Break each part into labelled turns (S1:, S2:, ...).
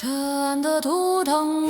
S1: 真的图腾。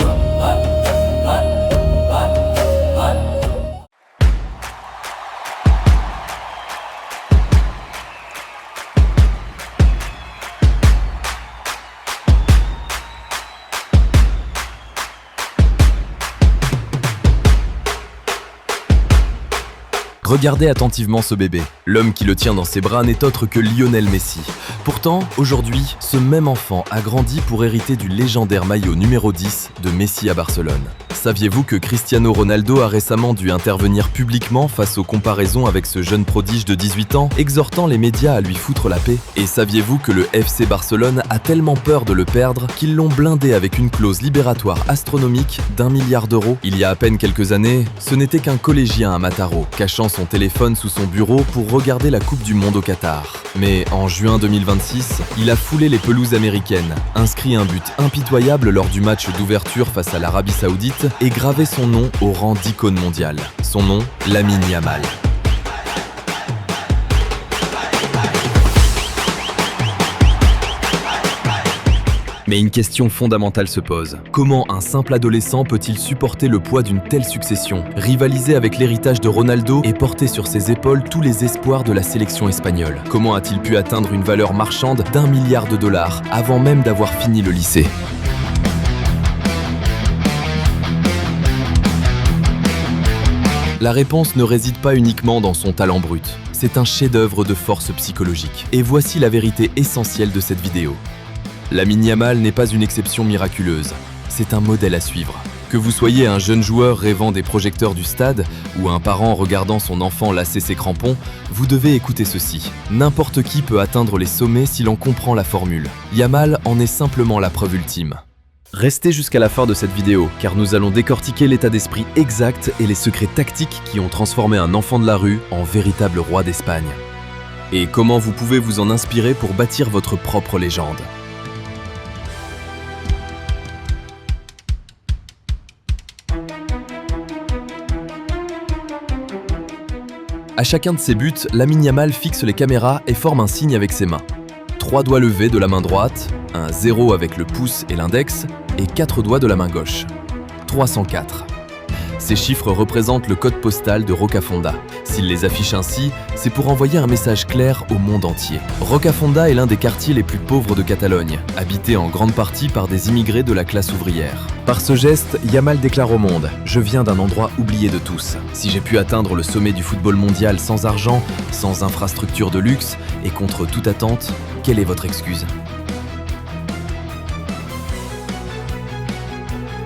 S2: Regardez attentivement ce bébé. L'homme qui le tient dans ses bras n'est autre que Lionel Messi. Pourtant, aujourd'hui, ce même enfant a grandi pour hériter du légendaire maillot numéro 10 de Messi à Barcelone. Saviez-vous que Cristiano Ronaldo a récemment dû intervenir publiquement face aux comparaisons avec ce jeune prodige de 18 ans, exhortant les médias à lui foutre la paix? Et saviez-vous que le FC Barcelone a tellement peur de le perdre qu'ils l'ont blindé avec une clause libératoire astronomique d'1 milliard d'euros? Il y a à peine quelques années, ce n'était qu'un collégien à Mataró, cachant son téléphone sous son bureau pour regarder la Coupe du Monde au Qatar. Mais en juin 2026, il a foulé les pelouses américaines, inscrit un but impitoyable lors du match d'ouverture face à l'Arabie Saoudite et gravé son nom au rang d'icône mondiale. Son nom, Lamine Yamal. Mais une question fondamentale se pose. Comment un simple adolescent peut-il supporter le poids d'une telle succession, rivaliser avec l'héritage de Ronaldo et porter sur ses épaules tous les espoirs de la sélection espagnole? Comment a-t-il pu atteindre une valeur marchande d'1 milliard de dollars avant même d'avoir fini le lycée? La réponse ne réside pas uniquement dans son talent brut. C'est un chef-d'œuvre de force psychologique. Et voici la vérité essentielle de cette vidéo. Lamine Yamal n'est pas une exception miraculeuse, c'est un modèle à suivre. Que vous soyez un jeune joueur rêvant des projecteurs du stade ou un parent regardant son enfant lasser ses crampons, vous devez écouter ceci. N'importe qui peut atteindre les sommets si l'on comprend la formule. Yamal en est simplement la preuve ultime. Restez jusqu'à la fin de cette vidéo, car nous allons décortiquer l'état d'esprit exact et les secrets tactiques qui ont transformé un enfant de la rue en véritable roi d'Espagne. Et comment vous pouvez vous en inspirer pour bâtir votre propre légende. À chacun de ses buts, Lamine Yamal fixe les caméras et forme un signe avec ses mains. 3 doigts levés de la main droite, un 0 avec le pouce et l'index, et 4 doigts de la main gauche. 304. Ces chiffres représentent le code postal de Rocafonda. S'il les affiche ainsi, c'est pour envoyer un message clair au monde entier. Rocafonda est l'un des quartiers les plus pauvres de Catalogne, habité en grande partie par des immigrés de la classe ouvrière. Par ce geste, Yamal déclare au monde « Je viens d'un endroit oublié de tous. Si j'ai pu atteindre le sommet du football mondial sans argent, sans infrastructure de luxe et contre toute attente, quelle est votre excuse ?»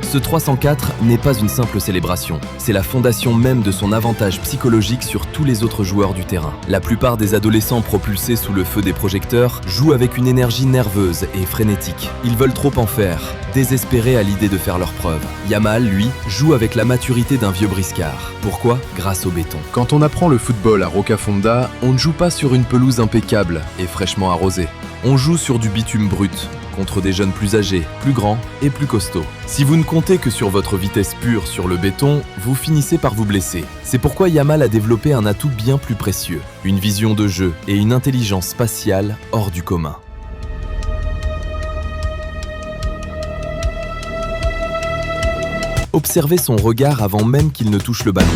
S2: Ce 304 n'est pas une simple célébration, c'est la fondation même de son avantage psychologique sur tous les autres joueurs du terrain. La plupart des adolescents propulsés sous le feu des projecteurs jouent avec une énergie nerveuse et frénétique. Ils veulent trop en faire, désespérés à l'idée de faire leurs preuves. Yamal, lui, joue avec la maturité d'un vieux briscard. Pourquoi? Grâce au béton. Quand on apprend le football à Rocafonda, on ne joue pas sur une pelouse impeccable et fraîchement arrosée. On joue sur du bitume brut, contre des jeunes plus âgés, plus grands et plus costauds. Si vous ne comptez que sur votre vitesse pure sur le béton, vous finissez par vous blesser. C'est pourquoi Yamal a développé un atout bien plus précieux, une vision de jeu et une intelligence spatiale hors du commun. Observez son regard avant même qu'il ne touche le ballon.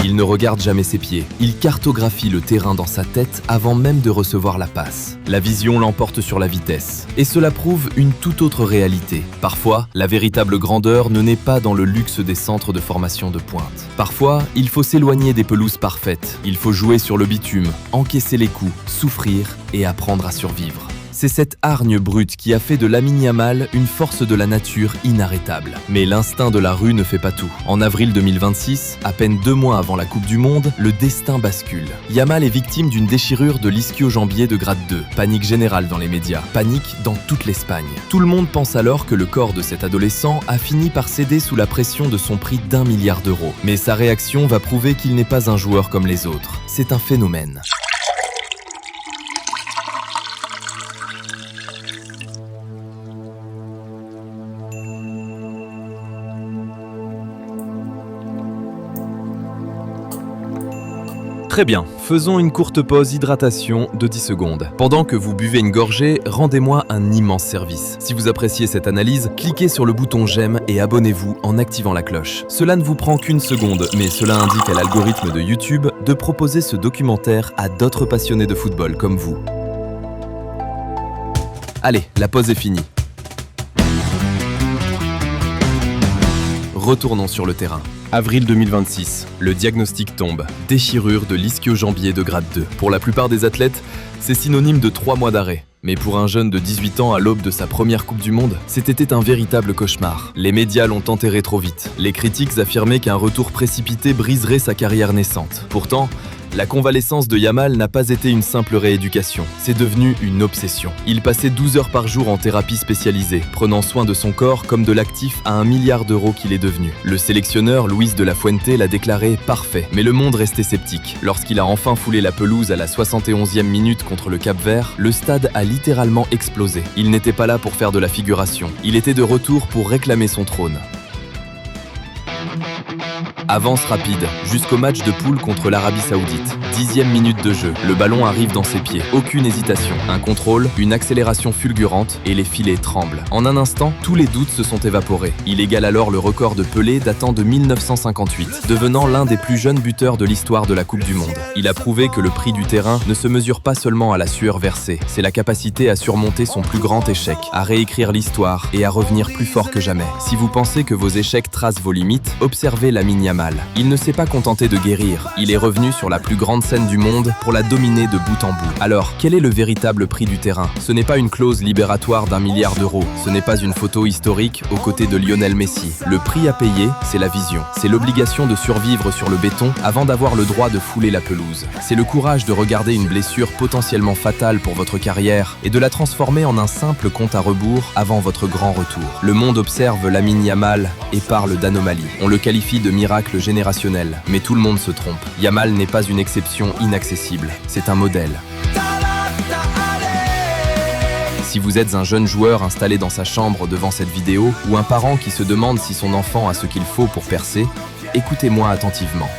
S2: Il ne regarde jamais ses pieds. Il cartographie le terrain dans sa tête avant même de recevoir la passe. La vision l'emporte sur la vitesse. Et cela prouve une toute autre réalité. Parfois, la véritable grandeur ne naît pas dans le luxe des centres de formation de pointe. Parfois, il faut s'éloigner des pelouses parfaites. Il faut jouer sur le bitume, encaisser les coups, souffrir et apprendre à survivre. C'est cette hargne brute qui a fait de Lamine Yamal une force de la nature inarrêtable. Mais l'instinct de la rue ne fait pas tout. En avril 2026, à peine 2 mois avant la Coupe du Monde, le destin bascule. Yamal est victime d'une déchirure de l'ischio-jambier de grade 2. Panique générale dans les médias, panique dans toute l'Espagne. Tout le monde pense alors que le corps de cet adolescent a fini par céder sous la pression de son prix d'1 milliard d'euros. Mais sa réaction va prouver qu'il n'est pas un joueur comme les autres. C'est un phénomène. Très bien, faisons une courte pause hydratation de 10 secondes. Pendant que vous buvez une gorgée, rendez-moi un immense service. Si vous appréciez cette analyse, cliquez sur le bouton j'aime et abonnez-vous en activant la cloche. Cela ne vous prend qu'une seconde, mais cela indique à l'algorithme de YouTube de proposer ce documentaire à d'autres passionnés de football comme vous. Allez, la pause est finie. Retournons sur le terrain. Avril 2026, le diagnostic tombe. Déchirure de l'ischio-jambier de grade 2. Pour la plupart des athlètes, c'est synonyme de 3 mois d'arrêt. Mais pour un jeune de 18 ans à l'aube de sa première Coupe du Monde, c'était un véritable cauchemar. Les médias l'ont enterré trop vite. Les critiques affirmaient qu'un retour précipité briserait sa carrière naissante. Pourtant, la convalescence de Yamal n'a pas été une simple rééducation, c'est devenu une obsession. Il passait 12 heures par jour en thérapie spécialisée, prenant soin de son corps comme de l'actif à 1 milliard d'euros qu'il est devenu. Le sélectionneur Luis de la Fuente l'a déclaré parfait, mais le monde restait sceptique. Lorsqu'il a enfin foulé la pelouse à la 71e minute contre le Cap-Vert, le stade a littéralement explosé. Il n'était pas là pour faire de la figuration, il était de retour pour réclamer son trône. Avance rapide, jusqu'au match de poule contre l'Arabie Saoudite. 10e minute de jeu, le ballon arrive dans ses pieds. Aucune hésitation, un contrôle, une accélération fulgurante et les filets tremblent. En un instant, tous les doutes se sont évaporés. Il égale alors le record de Pelé datant de 1958, devenant l'un des plus jeunes buteurs de l'histoire de la Coupe du Monde. Il a prouvé que le prix du terrain ne se mesure pas seulement à la sueur versée, c'est la capacité à surmonter son plus grand échec, à réécrire l'histoire et à revenir plus fort que jamais. Si vous pensez que vos échecs tracent vos limites, observez Lamine Yamal. Il ne s'est pas contenté de guérir, il est revenu sur la plus grande scène du monde pour la dominer de bout en bout. Alors, quel est le véritable prix du terrain? Ce n'est pas une clause libératoire d'1 milliard d'euros, ce n'est pas une photo historique aux côtés de Lionel Messi. Le prix à payer, c'est la vision. C'est l'obligation de survivre sur le béton avant d'avoir le droit de fouler la pelouse. C'est le courage de regarder une blessure potentiellement fatale pour votre carrière et de la transformer en un simple compte à rebours avant votre grand retour. Le monde observe Lamine Yamal et parle d'anomalie. On le qualifie de miracle générationnel, mais tout le monde se trompe. Yamal n'est pas une exception inaccessible, c'est un modèle. Si vous êtes un jeune joueur installé dans sa chambre devant cette vidéo, ou un parent qui se demande si son enfant a ce qu'il faut pour percer, écoutez-moi attentivement.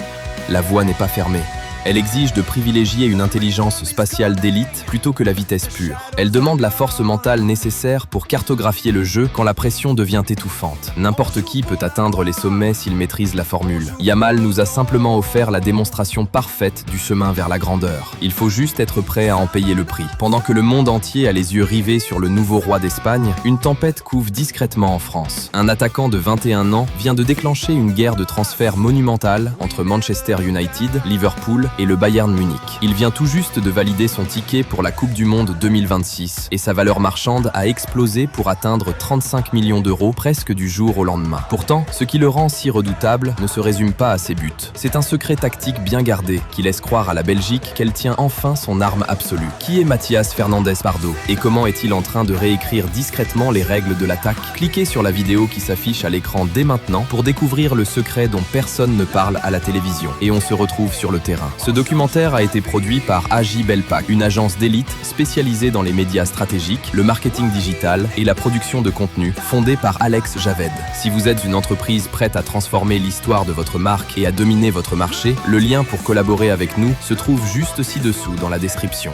S2: La voie n'est pas fermée. Elle exige de privilégier une intelligence spatiale d'élite plutôt que la vitesse pure. Elle demande la force mentale nécessaire pour cartographier le jeu quand la pression devient étouffante. N'importe qui peut atteindre les sommets s'il maîtrise la formule. Yamal nous a simplement offert la démonstration parfaite du chemin vers la grandeur. Il faut juste être prêt à en payer le prix. Pendant que le monde entier a les yeux rivés sur le nouveau roi d'Espagne, une tempête couve discrètement en France. Un attaquant de 21 ans vient de déclencher une guerre de transfert monumentale entre Manchester United, Liverpool et le Bayern Munich. Il vient tout juste de valider son ticket pour la Coupe du Monde 2026 et sa valeur marchande a explosé pour atteindre 35 millions d'euros presque du jour au lendemain. Pourtant, ce qui le rend si redoutable ne se résume pas à ses buts. C'est un secret tactique bien gardé qui laisse croire à la Belgique qu'elle tient enfin son arme absolue. Qui est Mathias Fernandez Pardo et comment est-il en train de réécrire discrètement les règles de l'attaque? Cliquez sur la vidéo qui s'affiche à l'écran dès maintenant pour découvrir le secret dont personne ne parle à la télévision. Et on se retrouve sur le terrain. Ce documentaire a été produit par AJ Belpac, une agence d'élite spécialisée dans les médias stratégiques, le marketing digital et la production de contenu, fondée par Alex Javed. Si vous êtes une entreprise prête à transformer l'histoire de votre marque et à dominer votre marché, le lien pour collaborer avec nous se trouve juste ci-dessous dans la description.